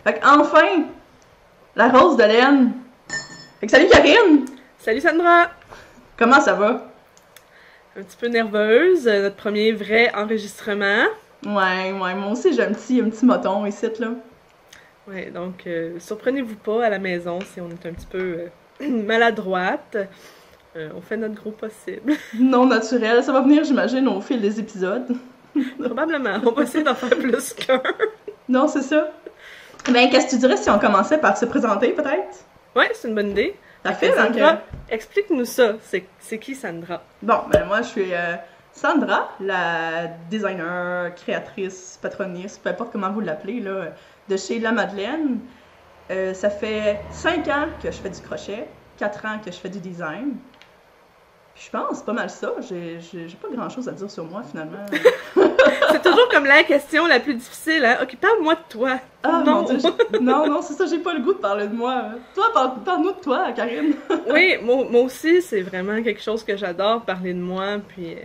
Fait que enfin, la rose de laine. Fait que salut Karine! Salut Sandra! Comment ça va? Un petit peu nerveuse, notre premier vrai enregistrement. Ouais, moi aussi j'ai un petit moton ici, là. Ouais, donc surprenez-vous pas à la maison si on est un petit peu maladroite. On fait notre gros possible. Non naturel, ça va venir, j'imagine, au fil des épisodes. Probablement, on va essayer d'en faire plus qu'un. Non, c'est ça. Ben, qu'est-ce que tu dirais si on commençait par se présenter, peut-être? Ouais, c'est une bonne idée. Parfait, Sandra, explique-nous ça. C'est qui Sandra? Bon, ben moi je suis Sandra, la designer, créatrice, patroniste, peu importe comment vous l'appelez, là, de chez La Madeleine. Ça fait 5 ans que je fais du crochet, 4 ans que je fais du design. Je pense, c'est pas mal ça. J'ai pas grand-chose à dire sur moi, finalement. C'est toujours comme la question la plus difficile, hein? Ok, parle-moi de toi. Ah, non. mon Dieu, non, c'est ça, j'ai pas le goût de parler de moi. Toi, parle-nous de toi, Karine. Oui, moi aussi, c'est vraiment quelque chose que j'adore, parler de moi, puis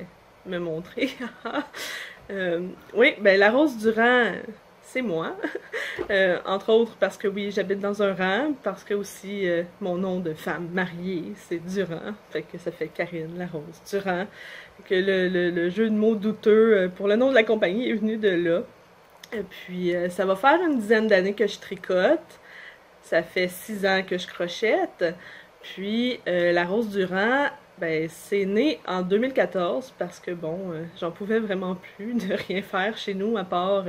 me montrer. Oui, ben la Rose du rang, c'est moi. Entre autres parce que oui, j'habite dans un rang, parce que aussi mon nom de femme mariée, c'est Durand, fait que ça fait Karine la Rose Durand. Que le jeu de mots douteux pour le nom de la compagnie est venu de là. Et puis ça va faire une dizaine d'années que je tricote. Ça fait 6 ans que je crochette. Puis la Rose Durand, ben c'est né en 2014 parce que bon, j'en pouvais vraiment plus de rien faire chez nous à part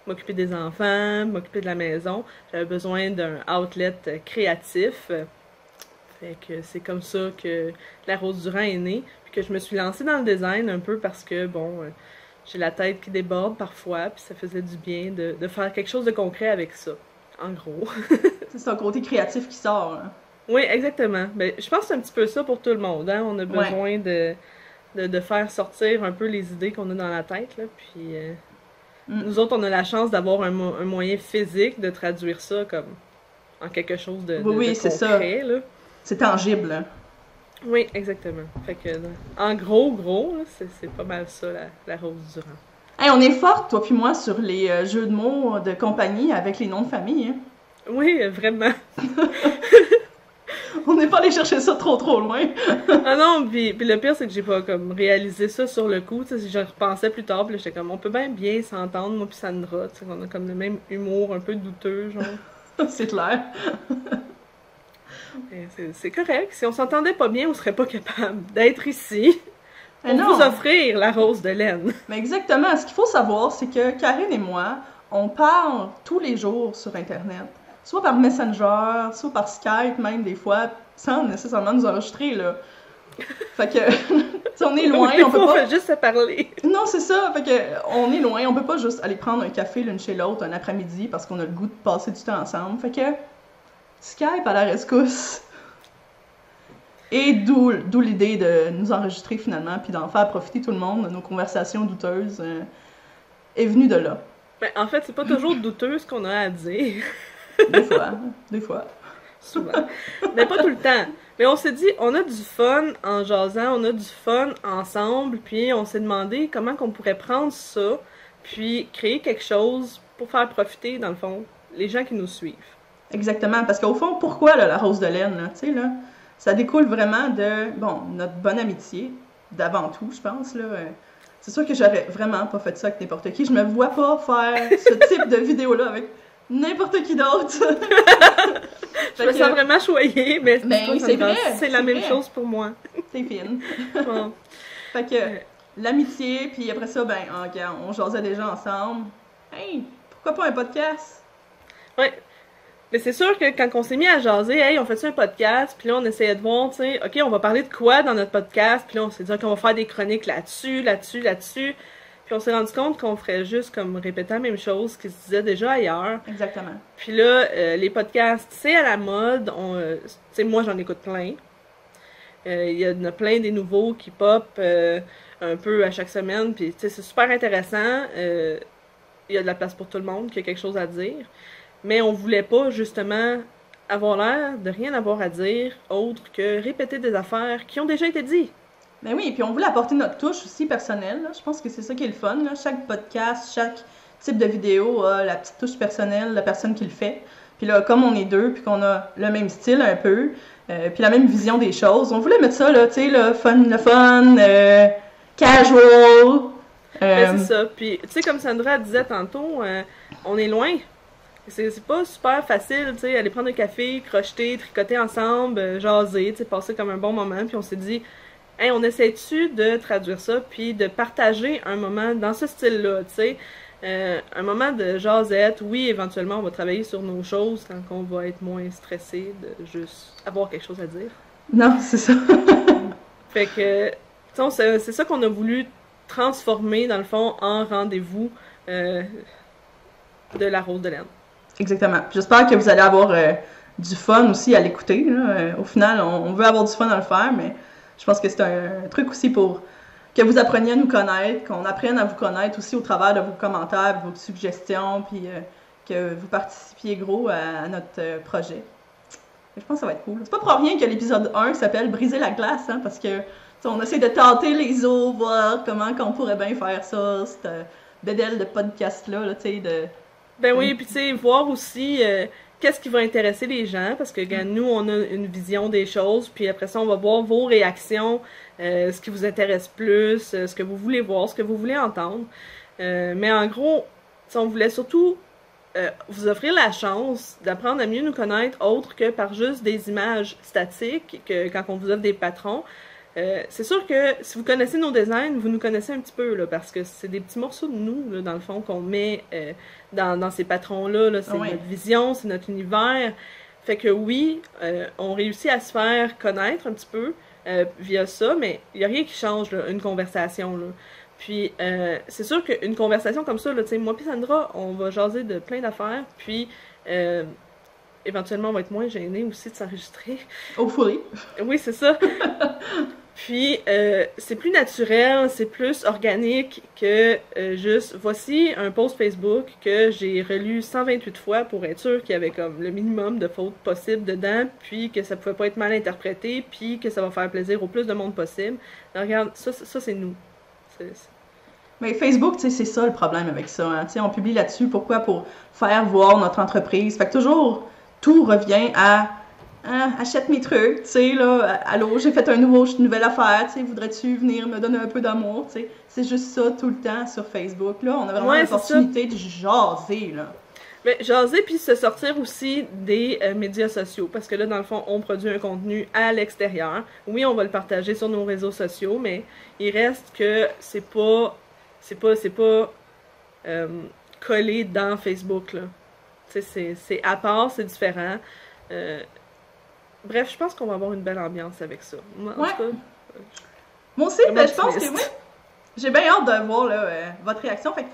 m'occuper des enfants, m'occuper de la maison. J'avais besoin d'un outlet créatif. Fait que c'est comme ça que la Rose Durand est née. Puis que je me suis lancée dans le design un peu parce que bon, j'ai la tête qui déborde parfois. Puis ça faisait du bien de faire quelque chose de concret avec ça. En gros. C'est un côté créatif qui sort, hein. Oui, exactement. Ben, je pense que c'est un petit peu ça pour tout le monde, hein? On a besoin de faire sortir un peu les idées qu'on a dans la tête, là. Puis nous autres, on a la chance d'avoir un moyen physique de traduire ça comme en quelque chose de c'est ça. concret, là. C'est tangible, hein. Oui, exactement. Fait que, en gros, là, c'est pas mal ça, la Rose Durand. Hey, on est fortes, toi puis moi, sur les jeux de mots de compagnie avec les noms de famille, hein. Oui, vraiment. On n'est pas allé chercher ça trop loin. Ah non, puis le pire, c'est que j'ai pas comme réalisé ça sur le coup. Tu sais, je repensais plus tard, puis j'étais comme, on peut bien s'entendre, moi puis Sandra. Tu sais, on a comme le même humour, un peu douteux, genre. C'est clair. C'est correct. Si on s'entendait pas bien, on serait pas capable d'être ici pour non. vous offrir la rose de laine. Mais exactement. Ce qu'il faut savoir, c'est que Karine et moi, on parle tous les jours sur Internet. Soit par Messenger, soit par Skype, même des fois, sans nécessairement nous enregistrer, là. Fait que, si on est loin, on peut pas... On fait juste se parler. Non, c'est ça. Fait que, on est loin, on peut pas juste aller prendre un café l'une chez l'autre un après-midi parce qu'on a le goût de passer du temps ensemble. Fait que, Skype à la rescousse. Et d'où l'idée de nous enregistrer finalement, puis d'en faire profiter tout le monde de nos conversations douteuses, est venue de là. Ben, en fait, c'est pas toujours douteux ce qu'on a à dire. Des fois. Souvent. Mais pas tout le temps. Mais on s'est dit, on a du fun en jasant, on a du fun ensemble, puis on s'est demandé comment qu'on pourrait prendre ça, puis créer quelque chose pour faire profiter, dans le fond, les gens qui nous suivent. Exactement, parce qu'au fond, pourquoi là, la rose de laine, là, tu sais, là, ça découle vraiment de, bon, notre bonne amitié, d'avant tout, je pense, là. C'est sûr que j'aurais vraiment pas fait ça avec n'importe qui. Je me vois pas faire ce type de vidéo-là avec n'importe qui d'autre. Je me sens vraiment choyée, mais c'est vrai. C'est la même chose pour moi. C'est fine. Bon. Fait que l'amitié, puis après ça, ben, on jasait déjà ensemble. Hey, pourquoi pas un podcast? Ouais. Mais c'est sûr que quand on s'est mis à jaser, hey, on fait-tu un podcast? Puis là, on essayait de voir, tu sais, OK, on va parler de quoi dans notre podcast? Puis là, on s'est dit, OK, on va faire des chroniques là-dessus. Puis on s'est rendu compte qu'on ferait juste comme répéter la même chose qui se disait déjà ailleurs. Exactement. Puis là, les podcasts, c'est à la mode. Tu sais, moi, j'en écoute plein. Il y en a plein des nouveaux qui pop un peu à chaque semaine. Puis, tu sais, c'est super intéressant. Il y a de la place pour tout le monde qui a quelque chose à dire. Mais on voulait pas, justement, avoir l'air de rien avoir à dire autre que répéter des affaires qui ont déjà été dites. Ben oui, et puis on voulait apporter notre touche aussi personnelle, là. Je pense que c'est ça qui est le fun, là. Chaque podcast, chaque type de vidéo a la petite touche personnelle de la personne qui le fait. Puis là, comme on est deux, puis qu'on a le même style un peu, puis la même vision des choses, on voulait mettre ça, là, tu sais, le fun, casual. Ben, c'est ça. Puis, tu sais, comme Sandra disait tantôt, on est loin. C'est pas super facile, tu sais, aller prendre un café, crocheter, tricoter ensemble, jaser, tu sais, passer comme un bon moment. Puis on s'est dit, hey, on essaie-tu de traduire ça, puis de partager un moment dans ce style-là, tu sais. Un moment de jasette. Oui, éventuellement, on va travailler sur nos choses quand on va être moins stressé de juste avoir quelque chose à dire. Non, c'est ça. Fait que, tu sais, c'est ça qu'on a voulu transformer, dans le fond, en rendez-vous de la Rose de Laine. Exactement. J'espère que vous allez avoir du fun aussi à l'écouter. Au final, on veut avoir du fun à le faire, mais je pense que c'est un truc aussi pour que vous appreniez à nous connaître, qu'on apprenne à vous connaître aussi au travers de vos commentaires, de vos suggestions, puis que vous participiez gros à notre projet. Et je pense que ça va être cool. C'est pas pour rien que l'épisode 1 s'appelle « Briser la glace hein, », parce que on essaie de tenter les eaux, voir comment qu'on pourrait bien faire ça, cette bédelle de podcast-là, là, tu sais, de... Ben oui, puis tu sais, voir aussi qu'est-ce qui va intéresser les gens, parce que nous, on a une vision des choses, puis après ça, on va voir vos réactions, ce qui vous intéresse plus, ce que vous voulez voir, ce que vous voulez entendre. Mais en gros, on voulait surtout vous offrir la chance d'apprendre à mieux nous connaître autre que par juste des images statiques, que quand on vous offre des patrons. C'est sûr que si vous connaissez nos designs, vous nous connaissez un petit peu, là, parce que c'est des petits morceaux de nous, là, dans le fond, qu'on met dans ces patrons-là. Là, c'est notre vision, c'est notre univers. Fait que oui, on réussit à se faire connaître un petit peu via ça, mais il n'y a rien qui change, là, une conversation. Là. Puis, c'est sûr qu'une conversation comme ça, là, moi et Sandra, on va jaser de plein d'affaires, puis... éventuellement, on va être moins gênés aussi de s'enregistrer. Hopefully. Oui, c'est ça. Puis, c'est plus naturel, c'est plus organique que juste, voici un post Facebook que j'ai relu 128 fois pour être sûr qu'il y avait comme le minimum de fautes possibles dedans, puis que ça pouvait pas être mal interprété, puis que ça va faire plaisir au plus de monde possible. Alors, regarde, ça c'est nous. Mais Facebook, tu sais, c'est ça le problème avec ça. Hein? Tu sais, on publie là-dessus, pourquoi? Pour faire voir notre entreprise. Fait que toujours, tout revient à achète mes trucs, tu sais, là, allô, j'ai fait une nouvelle affaire, tu sais, voudrais-tu venir me donner un peu d'amour, tu sais. C'est juste ça tout le temps sur Facebook. Là, on a vraiment l'opportunité de jaser, là. Mais jaser puis se sortir aussi des médias sociaux, parce que là, dans le fond, on produit un contenu à l'extérieur. Oui, on va le partager sur nos réseaux sociaux, mais il reste que c'est pas collé dans Facebook, là. Tu sais, c'est à part, c'est différent. Bref, je pense qu'on va avoir une belle ambiance avec ça. En tout cas, moi aussi, ben, je pense que oui. J'ai bien hâte de voir là, votre réaction. Fait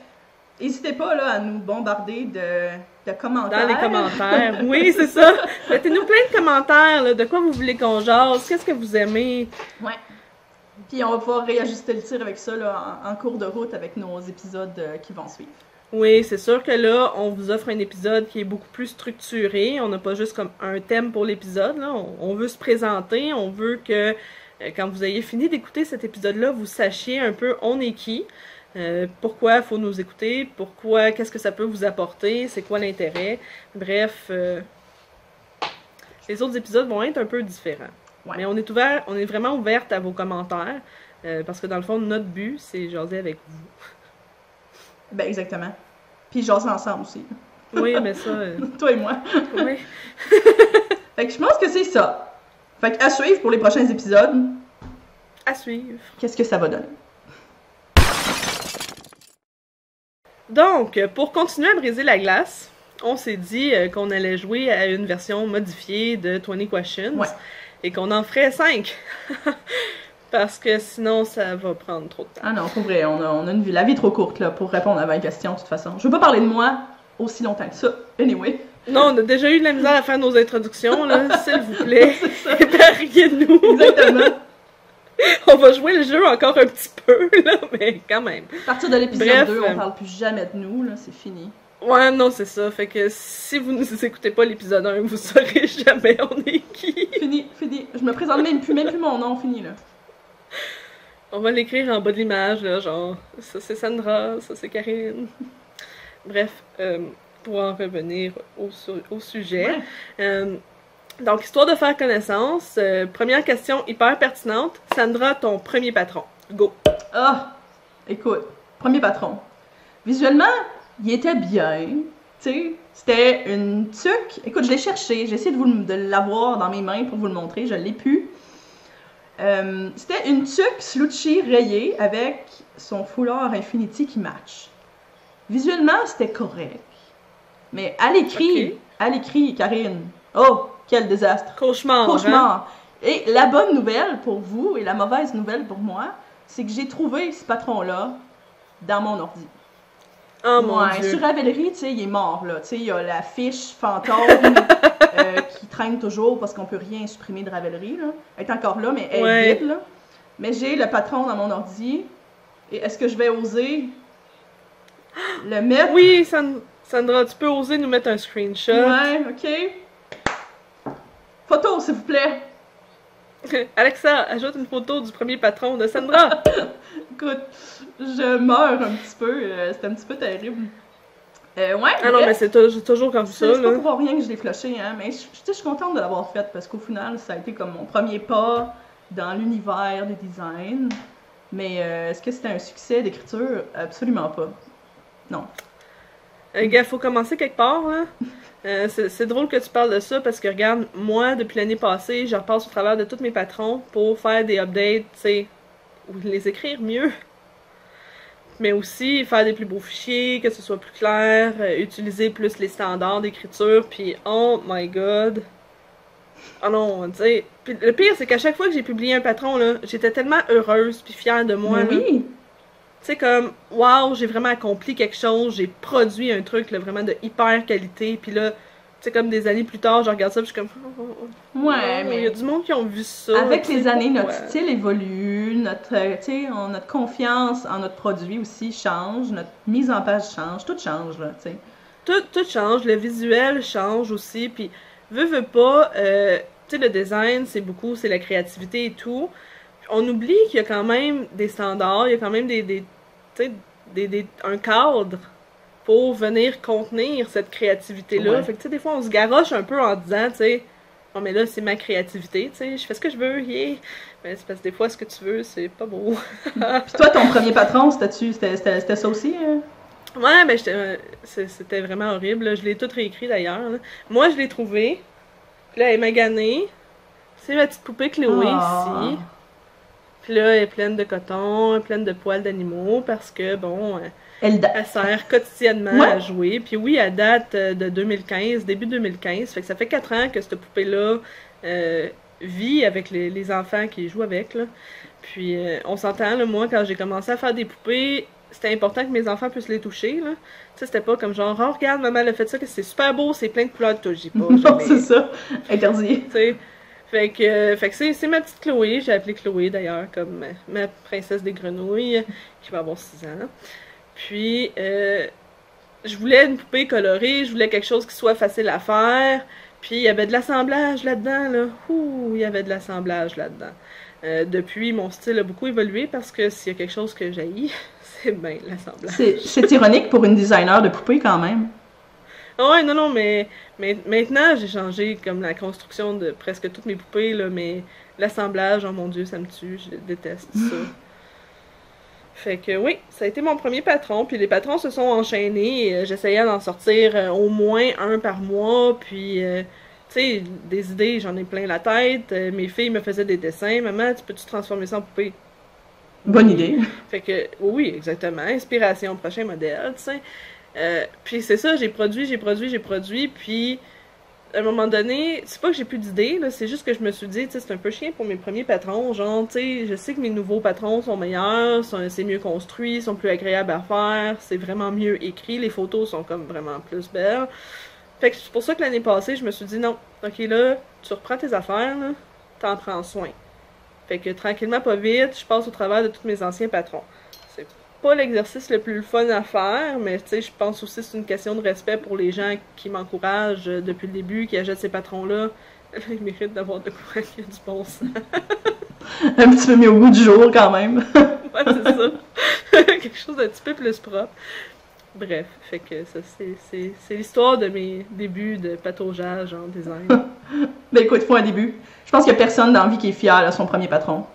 n'hésitez pas là, à nous bombarder de commentaires. Dans les commentaires, oui, c'est ça. Mettez-nous plein de commentaires, là, de quoi vous voulez qu'on jase, qu'est-ce que vous aimez. Ouais. Puis on va pouvoir réajuster le tir avec ça là, en cours de route avec nos épisodes qui vont suivre. Oui, c'est sûr que là, on vous offre un épisode qui est beaucoup plus structuré. On n'a pas juste comme un thème pour l'épisode. Là. On veut se présenter. On veut que, quand vous ayez fini d'écouter cet épisode-là, vous sachiez un peu on est qui, pourquoi il faut nous écouter, pourquoi, qu'est-ce que ça peut vous apporter, c'est quoi l'intérêt. Bref, les autres épisodes vont être un peu différents. Ouais. Mais on est vraiment ouverte à vos commentaires, parce que dans le fond, notre but, c'est jaser avec vous. Ben exactement. Puis jaser ensemble aussi. Oui, mais ça... Toi et moi. Oui. Fait que je pense que c'est ça. Fait que à suivre pour les prochains épisodes. À suivre. Qu'est-ce que ça va donner? Donc, pour continuer à briser la glace, on s'est dit qu'on allait jouer à une version modifiée de 20 Questions. Ouais. Et qu'on en ferait 5. Parce que sinon, ça va prendre trop de temps. Ah non, pour vrai, on a la vie trop courte là, pour répondre à 20 questions, de toute façon. Je veux pas parler de moi aussi longtemps que ça. Anyway. Non, on a déjà eu de la misère à faire nos introductions, là, s'il vous plaît. Épargnez de nous. Exactement. On va jouer le jeu encore un petit peu, là, mais quand même. À partir de l'épisode 2, on parle plus jamais de nous, là, c'est fini. Ouais, non, c'est ça. Fait que si vous ne écoutez pas l'épisode 1, vous saurez jamais on est qui. Fini. Je me présente même plus mon nom, fini, là. On va l'écrire en bas de l'image, là, genre, ça c'est Sandra, ça c'est Karine. Bref, pour en revenir au sujet. Ouais. Donc, histoire de faire connaissance, première question hyper pertinente. Sandra, ton premier patron. Go! Ah! Écoute, premier patron. Visuellement, il était bien. Tu sais, c'était une tuque. Écoute, je l'ai cherché. J'ai essayé de l'avoir dans mes mains pour vous le montrer. Je l'ai pu. C'était une tuque Slucci rayée avec son foulard Infinity qui match. Visuellement, c'était correct. Mais à l'écrit, Karine, oh, quel désastre! Cauchemar! Cauchemar! Hein? Et la bonne nouvelle pour vous et la mauvaise nouvelle pour moi, c'est que j'ai trouvé ce patron-là dans mon ordi. Oh mon Dieu! Sur Ravelry, tu sais, il est mort, là. Tu sais, il y a la fiche fantôme qui traîne toujours parce qu'on peut rien supprimer de Ravelry, là. Elle est encore là, mais elle est vide, là. Mais j'ai le patron dans mon ordi. Et est-ce que je vais oser le mettre? Oui, Sandra, tu peux oser nous mettre un screenshot. Ouais, ok. Photo, s'il vous plaît. Alexa, ajoute une photo du premier patron de Sandra. Écoute, je meurs un petit peu. C'était un petit peu terrible. Ouais, ah non, mais c'est toujours comme ça. C'est pas pour rien que je l'ai flushé, hein. Mais je suis contente de l'avoir fait parce qu'au final, ça a été comme mon premier pas dans l'univers du design. Mais est-ce que c'était un succès d'écriture? Absolument pas. Non. Gars, faut commencer quelque part, là. C'est drôle que tu parles de ça parce que, regarde, moi, depuis l'année passée, je repasse au travers de tous mes patrons pour faire des updates, tu sais, ou les écrire mieux. Mais aussi faire des plus beaux fichiers, que ce soit plus clair, utiliser plus les standards d'écriture, puis oh my god. Oh non, tu sais. Le pire, c'est qu'à chaque fois que j'ai publié un patron, là, j'étais tellement heureuse puis fière de moi. Mais oui! Tu sais, comme, wow, j'ai vraiment accompli quelque chose, j'ai produit un truc, là, vraiment de hyper qualité, puis là, tu sais, comme des années plus tard, je regarde ça, puis je suis comme, ouais, mais il y a du monde qui ont vu ça. Avec les années, notre style évolue, notre confiance en notre produit aussi change, notre mise en page change, tout change, là, tu sais. Tout change, le visuel change aussi, puis veux pas, tu sais, le design, c'est la créativité et tout. On oublie qu'il y a quand même des standards, il y a quand même un cadre pour venir contenir cette créativité-là. Ouais. Fait que, tu sais, des fois, on se garoche un peu en disant, tu sais, oh, mais là, c'est ma créativité, tu sais, je fais ce que je veux, yeah. Mais c'est parce que des fois, ce que tu veux, c'est pas beau. Puis toi, ton premier patron, c'était ça aussi? Ouais, ben, c'était vraiment horrible, là. Je l'ai tout réécrit d'ailleurs. Moi, je l'ai trouvé. Puis là, elle est maganée. C'est ma petite poupée Chloé ici. Puis là, elle est pleine de coton, pleine de poils d'animaux parce que, bon, elle sert quotidiennement à jouer. Puis oui, elle date de 2015, début 2015. Fait que ça fait 4 ans que cette poupée-là vit avec les enfants qui jouent avec, là. Puis on s'entend, là, moi, quand j'ai commencé à faire des poupées, c'était important que mes enfants puissent les toucher, là. Tu sais, c'était pas comme genre, oh, regarde, maman, elle a fait ça, que c'est super beau, c'est plein de couleurs de touche. Non, c'est ça. Interdit. Tu sais. Fait que c'est ma petite Chloé, j'ai appelé Chloé d'ailleurs, comme ma princesse des grenouilles, qui va avoir 6 ans. Puis, je voulais une poupée colorée, je voulais quelque chose qui soit facile à faire, puis il y avait de l'assemblage là-dedans, là. Ouh, il y avait de l'assemblage là-dedans. Depuis, mon style a beaucoup évolué parce que s'il y a quelque chose que j'haïs, c'est bien l'assemblage. C'est ironique pour une designer de poupée quand même. Ouais, non, mais maintenant, j'ai changé comme la construction de presque toutes mes poupées, là, mais l'assemblage, oh mon Dieu, ça me tue, je déteste ça. Fait que oui, ça a été mon premier patron, puis les patrons se sont enchaînés, j'essayais d'en sortir au moins un par mois, puis, tu sais, des idées, j'en ai plein la tête, mes filles me faisaient des dessins, maman, tu peux-tu transformer ça en poupée? Bonne idée. Fait que, oui, exactement, inspiration, prochain modèle, tu sais. Puis c'est ça, j'ai produit, puis à un moment donné, c'est pas que j'ai plus d'idées, là, c'est juste que je me suis dit, tu sais, c'est un peu chiant pour mes premiers patrons, genre, tu sais, je sais que mes nouveaux patrons sont meilleurs, c'est mieux construit, sont plus agréables à faire, c'est vraiment mieux écrit, les photos sont comme vraiment plus belles. Fait que c'est pour ça que l'année passée, je me suis dit, non, ok, là, tu reprends tes affaires, là, t'en prends soin. Fait que tranquillement, pas vite, je passe au travers de tous mes anciens patrons. Pas l'exercice le plus fun à faire, mais tu sais, je pense aussi que c'est une question de respect pour les gens qui m'encouragent depuis le début, qui achètent ces patrons-là. Ils méritent d'avoir de quoi qu'il y a du bon sens. Un petit peu mis au goût du jour quand même. Ouais, c'est ça. Quelque chose d'un petit peu plus propre. Bref, fait que ça, c'est l'histoire de mes débuts de pataugeage en design. Ben écoute, faut un début. Je pense qu'il y a personne dans la vie qui est fier de son premier patron.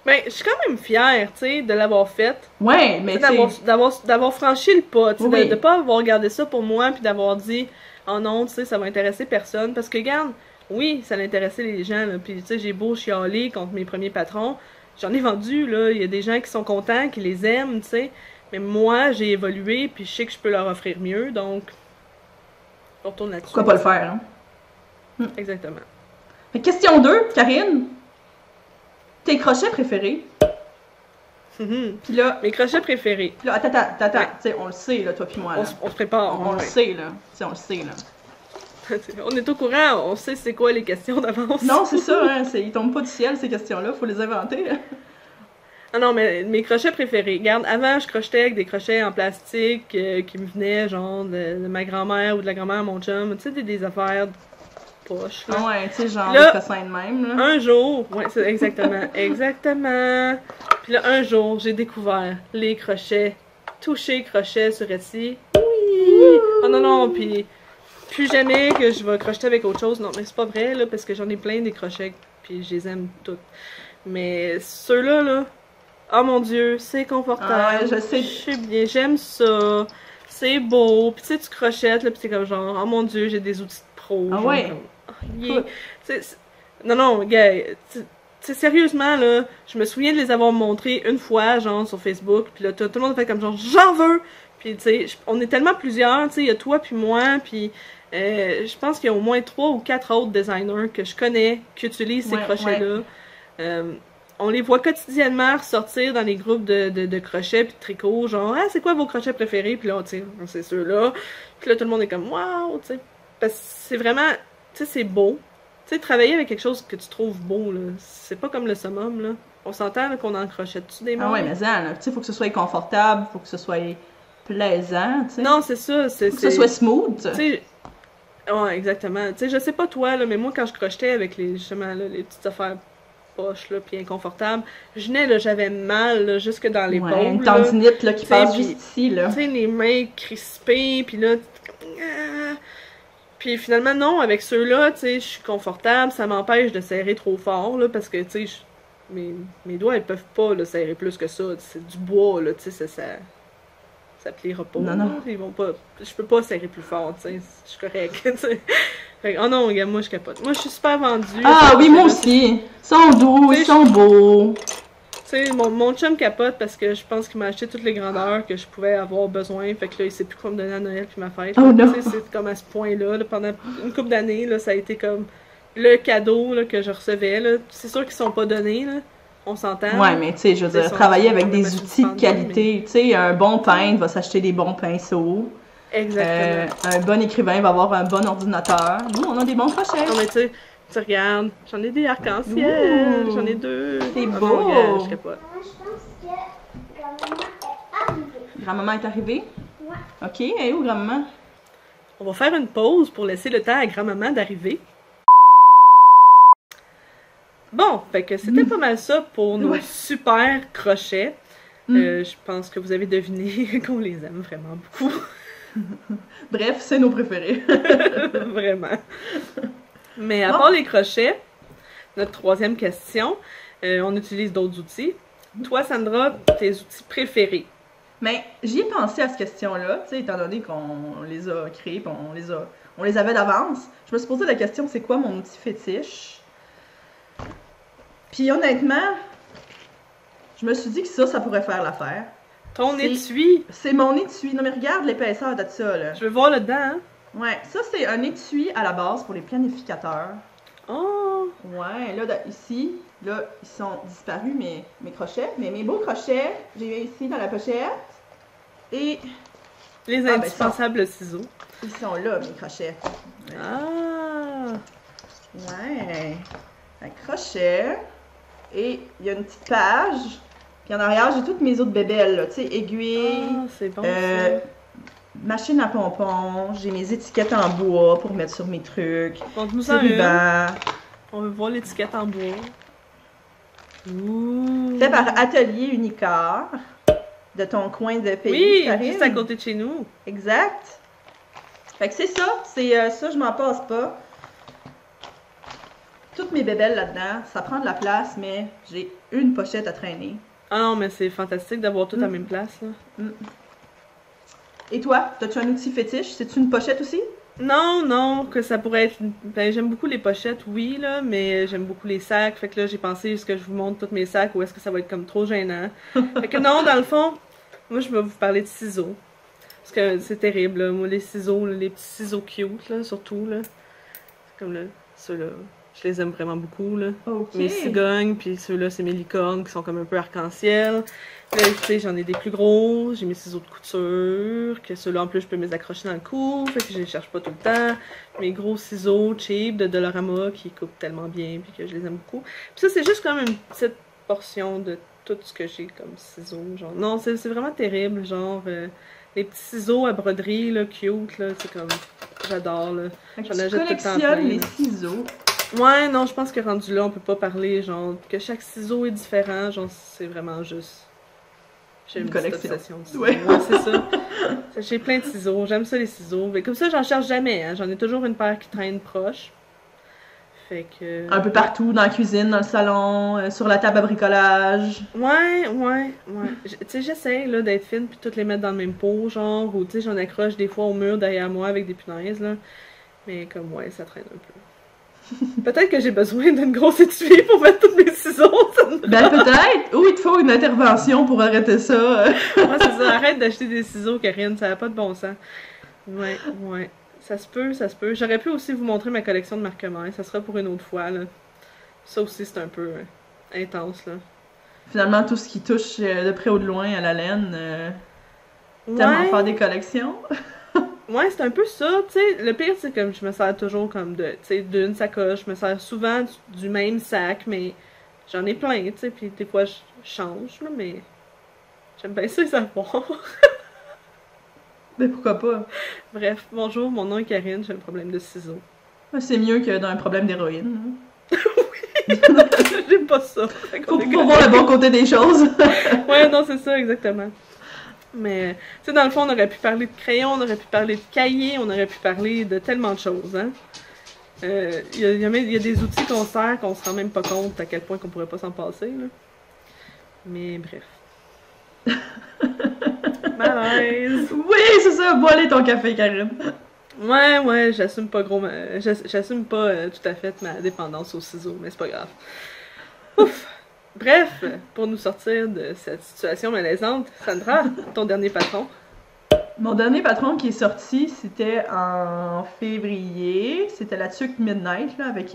Ben, je suis quand même fière, tu sais, de l'avoir fait. Ouais, mais tu sais... D'avoir franchi le pas, tu sais, Oui. de pas avoir regardé ça pour moi, puis d'avoir dit, oh non, tu sais, ça va intéresser personne. Parce que, regarde, oui, ça l'intéressait les gens, là, puis tu sais, j'ai beau chialer contre mes premiers patrons, j'en ai vendu, là, il y a des gens qui sont contents, qui les aiment, tu sais. Mais moi, j'ai évolué, puis je sais que je peux leur offrir mieux, donc on retourne là-dessus. Pourquoi pas le faire, hein? Exactement. Fait que question 2, Karine. Tes crochets préférés? Puis là... Mes crochets préférés. Puis là, attends, Ouais. tu sais, on le sait, là, toi puis moi, là. On se prépare. On le ouais. sait, là. Tu sais, on le sait, là. On est au courant, on sait c'est quoi les questions d'avance. Non, c'est ça, hein, ils tombent pas du ciel, ces questions-là, faut les inventer, là. Ah non, mais mes crochets préférés. Regarde, avant, je crochetais avec des crochets en plastique qui me venaient, genre, de ma grand-mère ou de la grand-mère de mon chum. Tu sais, des affaires poches, là. Ah ouais, tu sais, genre Là, des cossins de même, là. Un jour, ouais, c'est exactement, exactement. Puis là, un jour, j'ai découvert les crochets, toucher crochet sur Etsy. Oui! Oh non, non, puis plus jamais que je vais crocheter avec autre chose. Non, mais c'est pas vrai, là, parce que j'en ai plein des crochets, puis je les aime toutes. Mais ceux-là, là, oh mon Dieu, c'est confortable. Ah ouais, je sais. Je sais bien, j'aime ça. C'est beau. Puis tu sais, tu crochettes, là, puis c'est comme genre, oh mon Dieu, j'ai des outils de pro. Ah genre, ouais? comme, non, non, gars, tu sais, sérieusement, là, je me souviens de les avoir montrés une fois, genre, sur Facebook, puis là, tout le monde a fait comme genre, j'en veux! Puis, tu sais, on est tellement plusieurs, tu sais, il y a toi puis moi, puis je pense qu'il y a au moins 3 ou 4 autres designers que je connais qui utilisent ces Ouais, crochets-là. On les voit quotidiennement ressortir dans les groupes de crochets puis de tricot, genre, ah, c'est quoi vos crochets préférés? Puis là, tu sais, c'est ceux-là. Puis là, tout le monde est comme, waouh, tu sais. Parce que c'est vraiment, tu sais, c'est beau. Tu sais, travailler avec quelque chose que tu trouves beau, là, c'est pas comme le summum, là. On s'entend là, qu'on en crochette-tu des mots? Ah ouais, mais ça, là, tu sais, faut que ce soit confortable, faut que ce soit plaisant, tu sais. Non, c'est ça. Faut que ce soit smooth. Tu sais, ouais, exactement. Tu sais, je sais pas toi, là, mais moi, quand je crochetais avec justement, là, les petites affaires poches, là, puis inconfortables, je venais, là, j'avais mal, là, jusque dans les Ouais, paumes, une là. tendinite, là, qui Tu sais, passe puis- juste ici, là. Tu sais, les mains crispées, puis là... Puis finalement, non, avec ceux-là, tu sais, je suis confortable, ça m'empêche de serrer trop fort, là, parce que, tu sais, mes doigts, ils peuvent pas, là, serrer plus que ça. C'est du bois, là, tu sais, ça pliera pas. Non, non. là. Ils vont pas... Je peux pas serrer plus fort, tu sais, je suis correct, tu sais. Fait que, oh non, regarde, moi, je capote. Moi, je suis super vendue. Ah oui, moi Là, aussi. Ils sont doux, Tu sais, ils sont beaux. Tu sais, mon chum capote parce que je pense qu'il m'a acheté toutes les grandeurs que je pouvais avoir besoin. Fait que là, il sait plus quoi me donner à Noël puis ma fête. Oh là. non. Tu sais, c'est comme à ce point-là. Là, pendant une couple d'années, là, ça a été comme le cadeau là, que je recevais. Là. C'est sûr qu'ils sont pas donnés, là. On s'entend. Ouais, mais tu sais, je veux Tu sais, dire, sont- travailler sont avec pas des machines outils de pendues, qualité. Tu sais, un bon peintre va s'acheter des bons pinceaux. Exactement. Un bon écrivain va avoir un bon ordinateur. Nous, on a des bons crochets. Non, mais tu regardes, j'en ai des arcs-en-ciel, Ouh. j'en ai 2. C'est Ah beau. non, regarde, je capote. Moi, je pense que grand-maman est arrivée. Grand-maman est arrivée? Ouais. OK, elle est où, grand-maman? On va faire une pause pour laisser le temps à grand-maman d'arriver. Bon, fait que c'était pas mal ça pour nos Ouais. super crochets. Mm. Je pense que vous avez deviné qu'on les aime vraiment beaucoup. Bref, c'est nos préférés. Vraiment. Mais à Bon. part les crochets, notre troisième question, on utilise d'autres outils. Toi, Sandra, tes outils préférés? Mais j'y ai pensé à cette question-là, tu sais, étant donné qu'on les a créés, puis on les avait d'avance. Je me suis posé la question, c'est quoi mon outil fétiche? Puis honnêtement, je me suis dit que ça pourrait faire l'affaire. Ton C'est- étui. C'est mon étui. Non mais regarde l'épaisseur de ça, là. Je veux voir le dedans, hein? Ouais, ça c'est un étui à la base pour les planificateurs. Oh! Ouais, là, ici, là, ils sont disparus, mes crochets. Mais mes beaux crochets, j'ai ici dans la pochette. Et Les Ah, ben, indispensables ciseaux. ils sont là, mes crochets. Ah! Ouais. Un crochet. Et il y a une petite page. Puis en arrière, j'ai toutes mes autres bébelles, là. Tu sais, aiguilles, Ah, c'est bon, euh, ça. machine à pompons. J'ai mes étiquettes en bois pour mettre sur mes trucs. Montre-nous Petit ça, une. ruban. On veut voir l'étiquette en bois. Ouh! Fait par Atelier Unicard. de ton coin de pays, Oui, Karine. juste à côté de chez nous. Exact. Fait que c'est ça. C'est ça, je m'en passe pas. Toutes mes bébelles là-dedans, ça prend de la place, mais j'ai une pochette à traîner. Ah non, mais c'est fantastique d'avoir tout à la même place, là. Et toi, t'as-tu un outil fétiche? C'est-tu une pochette aussi? Non, non, que ça pourrait être... Ben, j'aime beaucoup les pochettes, oui, là, mais j'aime beaucoup les sacs. Fait que là, j'ai pensé, est-ce que je vous montre tous mes sacs ou est-ce que ça va être comme trop gênant? Fait que non, dans le fond, moi, je vais vous parler de ciseaux. Parce que c'est terrible, là. Moi, les ciseaux, là, les petits ciseaux cute, là, surtout, là. C'est comme, là, ceux-là, je les aime vraiment beaucoup, là. Ok. Mes cigognes, puis ceux-là, c'est mes licornes qui sont comme un peu arc-en-ciel. Là, tu sais, j'en ai des plus gros, j'ai mes ciseaux de couture, que ceux-là, en plus, je peux me les accrocher dans le cou, fait que je les cherche pas tout le temps. Mes gros ciseaux cheap de Dollarama qui coupent tellement bien, puis que je les aime beaucoup. Puis ça, c'est juste comme une petite portion de tout ce que j'ai comme ciseaux, genre. Non, c'est vraiment terrible, genre, les petits ciseaux à broderie, là, cute, là, c'est comme, j'adore, là. Fait que J'en tu achète tout le temps collectionnes plein. les ciseaux. Ouais, non, je pense que rendu là, on peut pas parler, genre, que chaque ciseau est différent, genre, c'est vraiment juste... J'ai une petite collection. obsession de ciseaux. Ouais. Ouais, c'est ça. J'ai plein de ciseaux, j'aime ça les ciseaux. Mais comme ça, j'en cherche jamais, hein. J'en ai toujours une paire qui traîne proche. Fait que... Un peu partout, dans la cuisine, dans le salon, sur la table à bricolage. Ouais. Tu sais, j'essaie, là, d'être fine puis toutes les mettre dans le même pot, genre, ou tu sais, j'en accroche des fois au mur derrière moi avec des punaises, là. Mais comme, ouais, ça traîne un peu. Peut-être que j'ai besoin d'une grosse étui pour mettre tous mes ciseaux. Ben peut-être! Ou il te faut une intervention pour arrêter ça. Ouais, c'est ça. Arrête d'acheter des ciseaux, Karine. Ça n'a pas de bon sens. Ouais. Ça se peut. J'aurais pu aussi vous montrer ma collection de marquements. Ça sera pour une autre fois, là. Ça aussi, c'est un peu intense, là. Finalement, tout ce qui touche de près ou de loin à la laine, t'aimes en faire des collections. Ouais, c'est un peu ça, tu sais. Le pire, c'est comme je me sers toujours comme de, tu sais, d'une sacoche. Je me sers souvent du même sac, mais j'en ai plein, tu sais. Puis des fois, je change, là, mais j'aime bien ça, les savoir. Mais pourquoi pas? Bref, bonjour, mon nom est Karine, j'ai un problème de ciseaux. C'est mieux que d'un problème d'héroïne. J'aime pas ça. Faut voir le bon côté des choses. Ouais, non, c'est ça, exactement. Mais, tu sais, dans le fond, on aurait pu parler de crayon, on aurait pu parler de cahier, on aurait pu parler de tellement de choses, hein. Il y a des outils qu'on sert qu'on se rend même pas compte à quel point qu'on pourrait pas s'en passer, là. Mais bref. Malaise. Oui, c'est ça, bois-les ton café, Karine. Ouais, j'assume pas j'assume pas tout à fait ma dépendance aux ciseaux, mais c'est pas grave. Ouf! Bref, pour nous sortir de cette situation malaisante, Sandra, ton dernier patron. Mon dernier patron qui est sorti, c'était en février. C'était la tuque Midnight, là, avec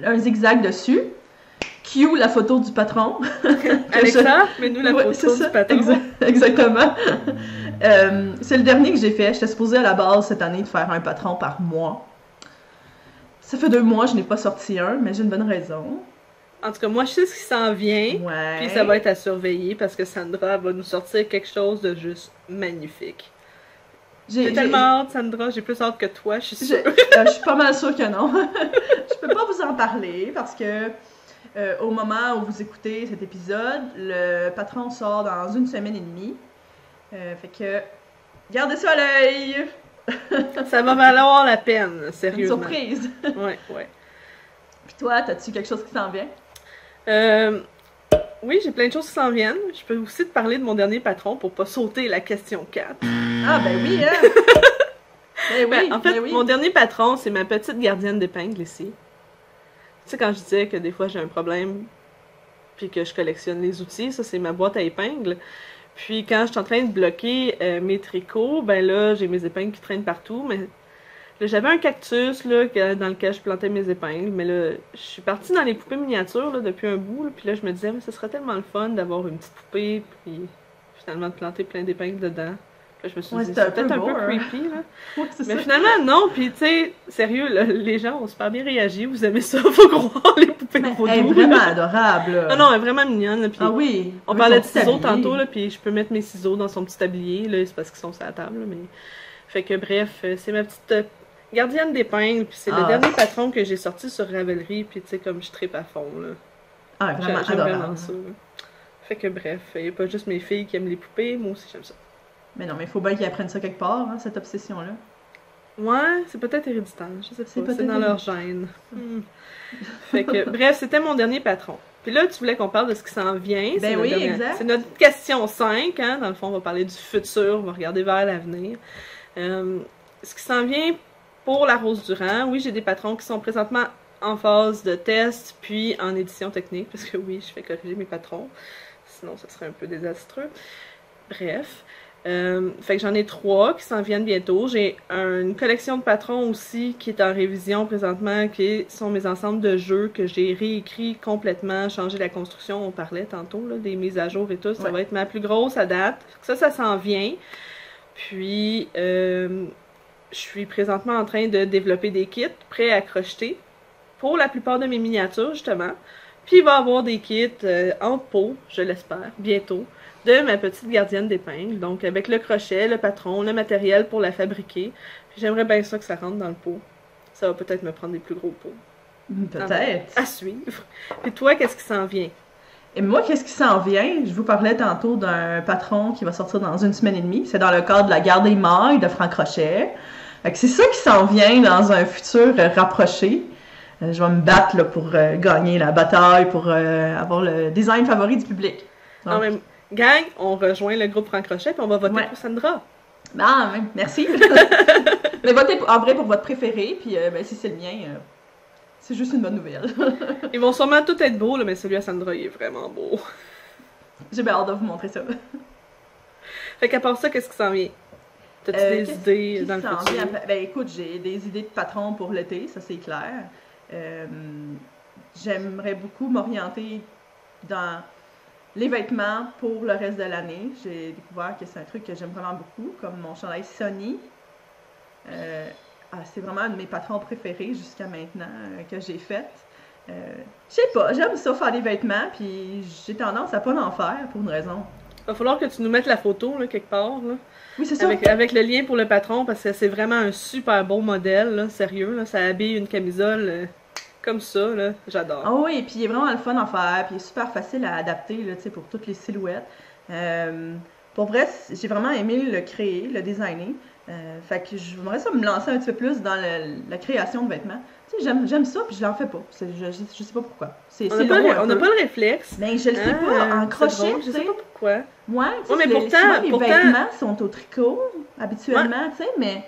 un zigzag dessus. Cue la photo du patron. Alexa, mets-nous la Ouais, photo du patron. Exactement. C'est le dernier que j'ai fait. J'étais supposée à la base cette année de faire un patron par mois. Ça fait 2 mois, je n'ai pas sorti un, mais j'ai une bonne raison. En tout cas, moi, je sais ce qui s'en vient. Ouais. Puis ça va être à surveiller parce que Sandra va nous sortir quelque chose de juste magnifique. J'ai tellement hâte, Sandra. J'ai plus hâte que toi, je suis sûre. Je suis pas mal sûre que non. Je peux pas vous en parler parce que au moment où vous écoutez cet épisode, le patron sort dans 1 semaine et demie. Fait que gardez ça à l'œil. Ça va valoir la peine, sérieusement. Une surprise. Ouais. Puis toi, t'as-tu quelque chose qui s'en vient? Oui, j'ai plein de choses qui s'en viennent. Je peux aussi te parler de mon dernier patron pour pas sauter la question 4. Ah, ben oui, hein? Ben oui, en fait, ben oui. mon dernier patron, c'est ma petite gardienne d'épingles ici. Tu sais, quand je disais que des fois j'ai un problème puis que je collectionne les outils, ça c'est ma boîte à épingles. Puis quand je suis en train de bloquer mes tricots, ben là, j'ai mes épingles qui traînent partout, mais là, j'avais un cactus là, dans lequel je plantais mes épingles, mais là, je suis partie dans les poupées miniatures là, depuis un bout, là, puis là, je me disais, mais ce serait tellement le fun d'avoir une petite poupée, puis finalement de planter plein d'épingles dedans. Puis là, je me suis dit, c'est peut-être un peu creepy, là. Ouais, mais finalement, non, puis tu sais, sérieux, là, les gens ont super bien réagi, vous aimez ça, faut croire, les poupées de vaudou. Elle est vraiment adorable, là. Non, elle est vraiment mignonne, là, puis ah oui! on parlait de ciseaux tantôt, là, puis je peux mettre mes ciseaux dans son petit tablier, là, c'est parce qu'ils sont sur la table, là, mais... Fait que bref, c'est ma petite gardienne d'épingles, puis c'est le dernier patron que j'ai sorti sur Ravelry, puis tu sais, comme je tripe à fond, là. Ah, vraiment J'aime adorable. vraiment ça, là. Fait que bref, il n'y a pas juste mes filles qui aiment les poupées, moi aussi j'aime ça. Mais non, mais il faut bien qu'ils apprennent ça quelque part, hein, cette obsession-là. Ouais, c'est peut-être héréditaire, je sais C'est pas, c'est peut-être dans leur gène. Fait que, bref, c'était mon dernier patron. Puis là, tu voulais qu'on parle de ce qui s'en vient. Ben oui, exact. C'est notre question 5, hein. Dans le fond, on va parler du futur, on va regarder vers l'avenir. Ce qui s'en vient pour la Rose Durand, oui, j'ai des patrons qui sont présentement en phase de test, puis en édition technique, parce que oui, je fais corriger mes patrons. Sinon, ça serait un peu désastreux. Bref. Fait que j'en ai 3 qui s'en viennent bientôt. J'ai une collection de patrons aussi qui est en révision présentement, qui sont mes ensembles de jeux que j'ai réécrits complètement, changé la construction, on parlait tantôt, là, des mises à jour et tout. Ça va être ma plus grosse à date. Ça s'en vient. Puis, je suis présentement en train de développer des kits prêts à crocheter pour la plupart de mes miniatures, justement. Puis, il va y avoir des kits en pot, je l'espère, bientôt, de ma petite gardienne d'épingle. Donc, avec le crochet, le patron, le matériel pour la fabriquer. Puis, j'aimerais bien ça que ça rentre dans le pot. Ça va peut-être me prendre des plus gros pots. Peut-être. À suivre. Puis toi, qu'est-ce qui s'en vient? Et moi, qu'est-ce qui s'en vient? Je vous parlais tantôt d'un patron qui va sortir dans 1 semaine et demie. C'est dans le cadre de la garde des mailles de Franck Crochet. Fait que c'est ça qui s'en vient dans un futur rapproché. Je vais me battre là, pour gagner la bataille, pour avoir le design favori du public. Donc, En même gang, on rejoint le groupe Franck Crochet puis on va voter pour Sandra. Ah, merci. Mais votez en vrai pour votre préféré, puis ben, si c'est le mien, c'est juste une bonne nouvelle. Ils vont sûrement tous être beaux, là, mais celui à Sandra, il est vraiment beau. J'ai bien hâte de vous montrer ça. Fait qu'à part ça, qu'est-ce qui s'en vient? T'as-tu des idées dans le futur? Ben écoute, j'ai des idées de patron pour l'été, ça c'est clair. J'aimerais beaucoup m'orienter dans les vêtements pour le reste de l'année. J'ai découvert que c'est un truc que j'aime vraiment beaucoup, comme mon chandail Sony. C'est vraiment un de mes patrons préférés jusqu'à maintenant que j'ai fait. Je sais pas, j'aime ça faire des vêtements, puis j'ai tendance à pas en faire pour une raison. Il va falloir que tu nous mettes la photo, là, quelque part, là. Oui, c'est ça. Avec le lien pour le patron, parce que c'est vraiment un super beau modèle, là, sérieux, là, ça habille une camisole comme ça, là, j'adore. Ah oui, puis il est vraiment le fun à faire, puis il est super facile à adapter, là, tu sais, pour toutes les silhouettes. Pour vrai, j'ai vraiment aimé le créer, le designer. Fait que j'aimerais ça me lancer un petit peu plus dans la création de vêtements. Tu sais, j'aime ça, puis je l'en fais pas. Je sais pas pourquoi. On n'a pas le réflexe. Mais je le sais pas, en crochet, je sais pas pourquoi. Ouais, tu sais, mais pourtant, les vêtements sont au tricot, habituellement, tu sais, mais...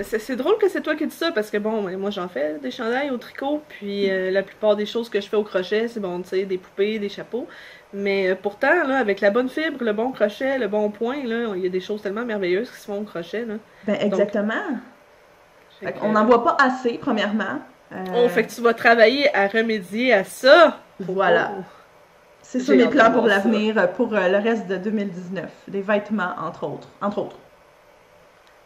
C'est drôle que c'est toi qui dis ça, parce que bon, moi j'en fais des chandails au tricot, puis la plupart des choses que je fais au crochet, c'est bon, tu sais, des poupées, des chapeaux. Mais pourtant, là, avec la bonne fibre, le bon crochet, le bon point, là, il y a des choses tellement merveilleuses qui se font au crochet, là. Ben, exactement. Donc, on n'en voit pas assez, premièrement. Fait que tu vas travailler à remédier à ça. Voilà. C'est ça mes plans pour l'avenir, pour le reste de 2019. Des vêtements, entre autres.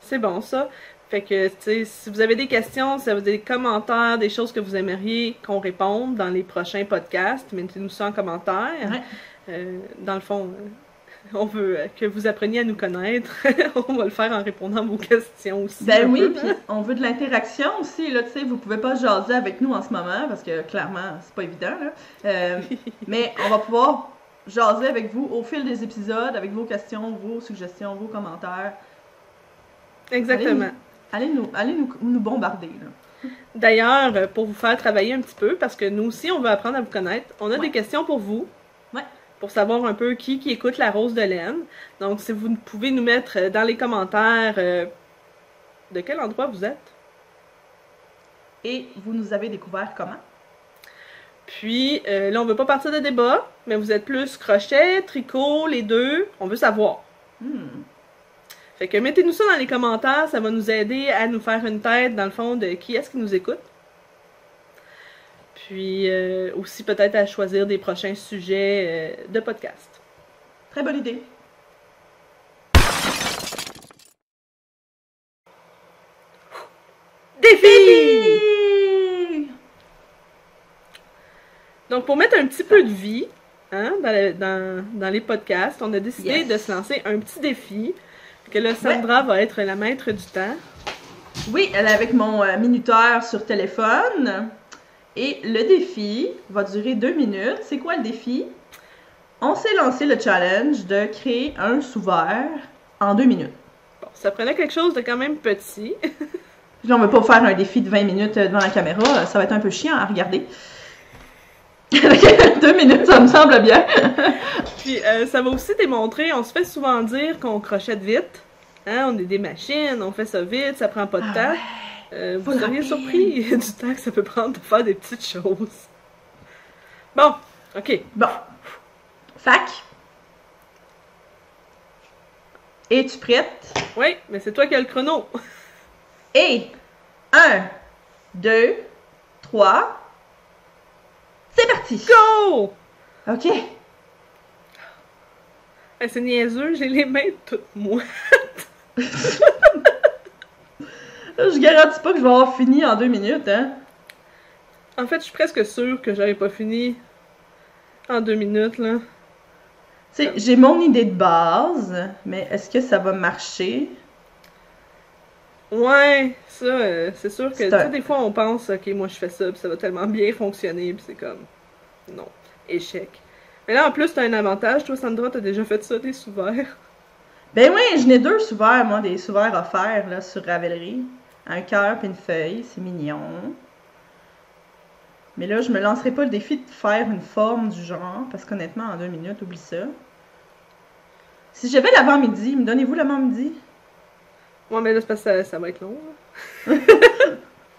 C'est bon, ça. Fait que, tu sais, si vous avez des questions, si vous avez des commentaires, des choses que vous aimeriez qu'on réponde dans les prochains podcasts, mettez-nous ça en commentaire. Ouais. Dans le fond, on veut que vous appreniez à nous connaître. On va le faire en répondant à vos questions aussi. Ben oui, puis on veut de l'interaction aussi, là, tu sais, vous pouvez pas jaser avec nous en ce moment, parce que clairement, c'est pas évident, là. Mais on va pouvoir jaser avec vous au fil des épisodes, avec vos questions, vos suggestions, vos commentaires. Exactement. Allez nous bombarder, là. D'ailleurs, pour vous faire travailler un petit peu, parce que nous aussi, on veut apprendre à vous connaître, on a des questions pour vous. Ouais. Pour savoir un peu qui écoute La Rose de Laine. Donc, si vous pouvez nous mettre dans les commentaires de quel endroit vous êtes. Et vous nous avez découvert comment? Puis, là, on veut pas partir de débat, mais vous êtes plus crochet, tricot, les deux. On veut savoir. Fait que mettez-nous ça dans les commentaires, ça va nous aider à nous faire une tête, dans le fond, de qui est-ce qui nous écoute. Puis aussi peut-être à choisir des prochains sujets de podcast. Très bonne idée. Défi! Donc pour mettre un petit peu de vie hein, dans les podcasts, on a décidé de se lancer un petit défi. Que là, Sandra va être la maître du temps. Oui, elle est avec mon minuteur sur téléphone. Et le défi va durer 2 minutes. C'est quoi le défi? on s'est lancé le challenge de créer un sous-verre en 2 minutes. Bon, ça prenait quelque chose de quand même petit. Puis là, on va pas faire un défi de 20 minutes devant la caméra, ça va être un peu chiant à regarder. 2 minutes, ça me semble bien. Puis ça va aussi démontrer, on se fait souvent dire qu'on crochette vite. Hein, on est des machines, on fait ça vite, ça prend pas de temps. Vous seriez surpris du temps que ça peut prendre de faire des petites choses. Bon, ok. Bon. Fac. Es-tu prête? Oui, mais c'est toi qui as le chrono. Et 1, 2, 3. C'est parti! Go! OK. C'est niaiseux, j'ai les mains toutes moites. Je garantis pas que je vais avoir fini en 2 minutes, hein? En fait, je suis presque sûre que j'aurais pas fini en 2 minutes, là. Tu sais, j'ai mon idée de base, mais est-ce que ça va marcher? Ouais, ça, c'est sûr que, C'est tu sais, un- des fois, on pense, ok, moi, je fais ça, puis ça va tellement bien fonctionner, puis c'est comme, non, échec. Mais là, en plus, t'as un avantage, toi, Sandra, t'as déjà fait ça, des sous-verts. Ben oui, j'en ai 2 sous-verts, moi, des sous-verts offerts, là, sur Ravelry. Un cœur puis une feuille, c'est mignon. Mais là, je me lancerai pas le défi de faire une forme du genre, parce qu'honnêtement, en 2 minutes, oublie ça. Si j'avais l'avant-midi, me donnez-vous l'avant-midi? Ouais, mais là, c'est parce que ça va être long, là.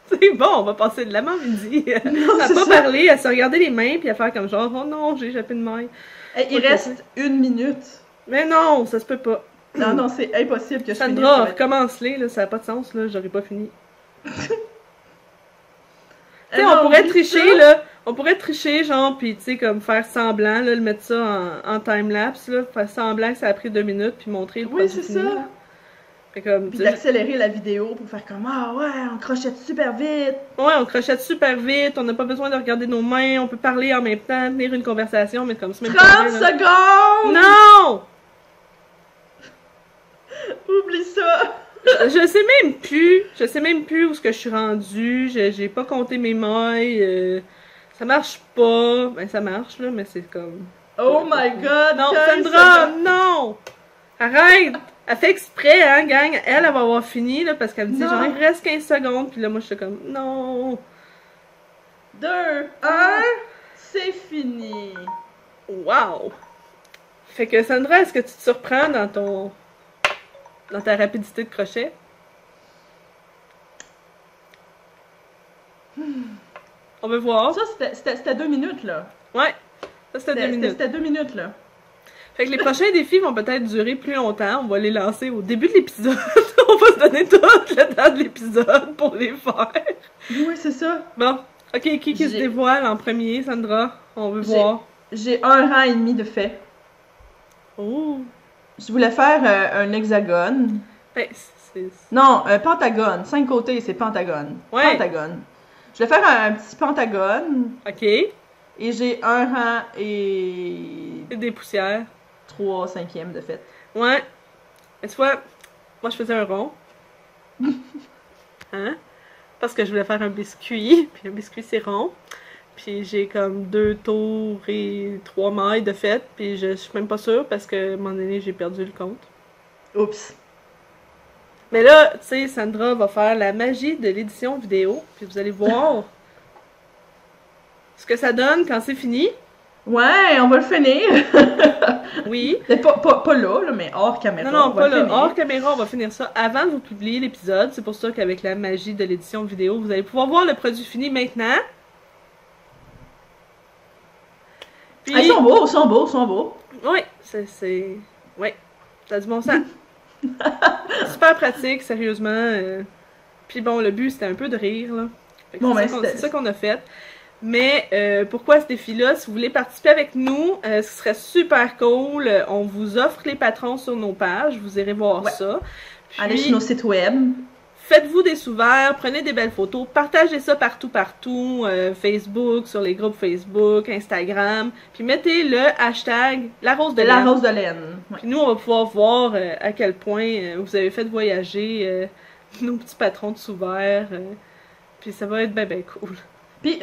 C'est bon, on va passer de l'avant-midi à c'est pas ça. parler, à se regarder les mains, puis à faire comme genre, oh non, j'ai échappé de main. Hey, il Ok. reste 1 minute. Mais non, ça se peut pas. Non, non, c'est impossible que je finisse. Sandra, ça va être- recommence-les, là, ça n'a pas de sens, là, j'aurais pas fini. Tu sais, non, on pourrait oublie tricher, ça. là. On pourrait tricher, genre, puis tu sais, comme faire semblant, là, le mettre ça en time-lapse, là, faire semblant que ça a pris 2 minutes, puis montrer le Oui, produit c'est fini, ça. là. Fait comme, Puis d'accélérer la vidéo pour faire comme ah ouais, on crochette super vite. ouais, on crochette super vite, on n'a pas besoin de regarder nos mains, on peut parler en même temps, tenir une conversation, mais comme c'est même 30 pas vrai, là. secondes! Non! Oublie ça! Je sais même plus où ce que je suis rendue, j'ai pas compté mes mailles, ça marche pas, ben ça marche, là, mais c'est comme... Oh my god! Non, 15 Sandra, secondes. non! Arrête! Elle fait exprès, hein, gang. Elle va avoir fini, là, parce qu'elle me dit, Non. genre, il reste 15 secondes. Puis là, moi, je suis comme, non! 2, 1, c'est fini. Wow! Fait que, Sandra, est-ce que tu te surprends dans ta rapidité de crochet? On veut voir. Ça, c'était 2 minutes, là. Ouais. Ça, c'était 2 minutes. C'était 2 minutes, là. Fait que les prochains défis vont peut-être durer plus longtemps. On va les lancer au début de l'épisode. On va se donner tout le temps de l'épisode pour les faire. Oui, c'est ça. Bon, ok, qui se J'ai- dévoile en premier, Sandra? On veut J'ai- voir. J'ai 1 rang et demi de fait. Oh! Je voulais faire un hexagone. Ben, c'est... Non, un pentagone. 5 côtés, c'est pentagone. Ouais. Pentagone. Je vais faire un petit pentagone. Ok. Et j'ai 1 rang et C'est des poussières. 3 cinquièmes de fait. Ouais. Mais tu vois, moi je faisais un rond. Hein? Parce que je voulais faire un biscuit. Puis un biscuit c'est rond. Puis j'ai comme 2 tours et 3 mailles de fait. Puis je suis même pas sûre parce que à un moment donné j'ai perdu le compte. Oups. Mais là, tu sais, Sandra va faire la magie de l'édition vidéo. Puis vous allez voir ce que ça donne quand c'est fini. Ouais, on va le finir. Oui. Mais pas là, mais hors caméra. Non, non, on va pas le là. finir. Hors caméra, on va finir ça avant de vous publier l'épisode. C'est pour ça qu'avec la magie de l'édition vidéo, vous allez pouvoir voir le produit fini maintenant. Puis, Ah, ils sont beaux, ils sont beaux, ils sont beaux. oui, oui, t'as du bon sens. Super pratique, sérieusement. Puis bon, le but, c'était un peu de rire, là. Fait que Bon, ben, c'est ça qu'on a fait. Mais pourquoi ce défi-là? Si vous voulez participer avec nous, ce serait super cool. On vous offre les patrons sur nos pages. Vous irez voir Ouais. ça. Puis, Allez sur nos sites web. faites-vous des sous-verts, prenez des belles photos, partagez ça partout, Facebook, sur les groupes Facebook, Instagram, puis mettez le hashtag la rose de De la laine. rose de laine. Ouais. Puis nous, on va pouvoir voir à quel point vous avez fait voyager nos petits patrons de sous-verts. Puis ça va être ben cool. Puis,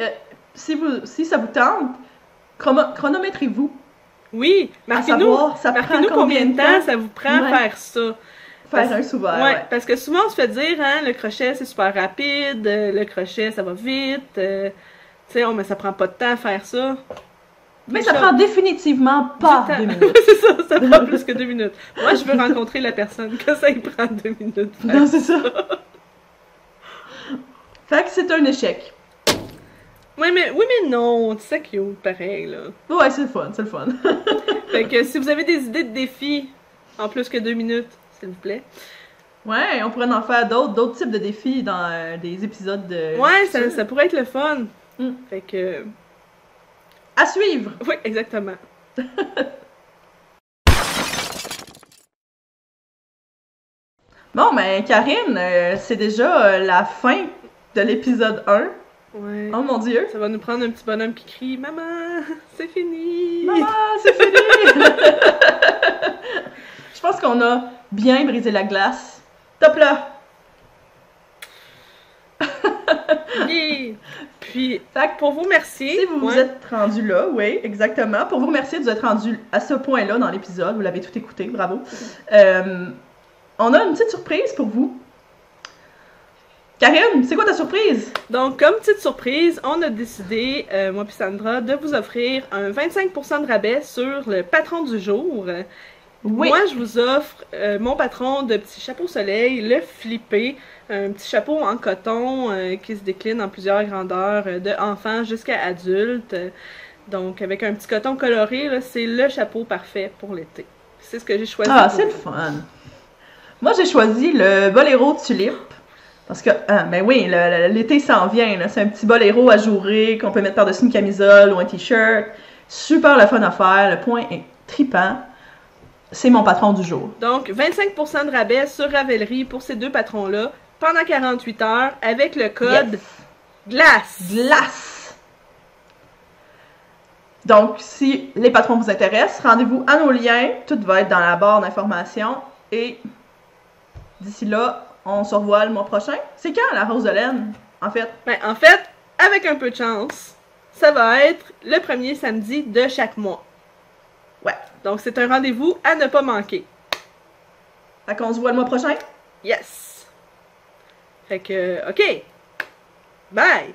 si ça vous tente, chronométrez-vous. Oui, savoir, ça prend marquez-nous combien de temps ça vous prend Ouais. faire ça. Faire un sous-verre. Ouais, parce que souvent on se fait dire, hein, le crochet c'est super rapide, le crochet ça va vite, tu sais, mais ça prend pas de temps à faire ça. Mais ça prend définitivement pas Du temps. 2 minutes. C'est ça prend plus que 2 minutes. Moi, je veux rencontrer la personne que ça y prend 2 minutes. faire Non, c'est ça. Fait que c'est un échec. Oui, mais non, c'est cute, pareil, là. Ouais, c'est le fun, c'est le fun. Fait que si vous avez des idées de défis en plus que 2 minutes, s'il vous plaît. Ouais, on pourrait en faire d'autres types de défis dans des épisodes de... Ouais, ça pourrait être le fun. Mm. Fait que... À suivre! Oui, exactement. Bon, ben, Karine, c'est déjà la fin de l'épisode 1. Ouais. Oh mon Dieu! Ça va nous prendre un petit bonhomme qui crie « Maman, c'est fini! » Maman, c'est fini! Je pense qu'on a bien brisé la glace. Top là! Yeah. Puis, Fait que pour vous remercier... si vous vous ouais. êtes rendu là, oui, exactement. Pour vous remercier de vous être rendu à ce point-là dans l'épisode, vous l'avez tout écouté, bravo. On a une petite surprise pour vous. Karine, c'est quoi ta surprise? Donc, comme petite surprise, on a décidé, moi puis Sandra, de vous offrir un 25% de rabais sur le patron du jour. Oui. Moi, je vous offre mon patron de petit chapeau soleil, le flippé, un petit chapeau en coton qui se décline en plusieurs grandeurs, de enfant jusqu'à adulte. Donc, avec un petit coton coloré, là, c'est le chapeau parfait pour l'été. C'est ce que j'ai choisi. Ah, pour c'est le vous. fun. Moi, j'ai choisi le boléro tulipe. Parce que, ben oui, l'été s'en vient. Là. C'est un petit boléro ajouré qu'on peut mettre par-dessus une camisole ou un t-shirt. Super le fun à faire. Le point est trippant. C'est mon patron du jour. Donc, 25% de rabais sur Ravelry pour ces deux patrons-là pendant 48 heures avec le code GLACE. Glace! Donc, si les patrons vous intéressent, rendez-vous à nos liens. Tout va être dans la barre d'informations. Et d'ici là, on se revoit le mois prochain. C'est quand la rose de laine, en fait? Ben, en fait, avec un peu de chance, ça va être le premier samedi de chaque mois. Ouais. Donc, c'est un rendez-vous à ne pas manquer. Fait qu'on se voit le mois prochain? Yes! Fait que, OK. Bye!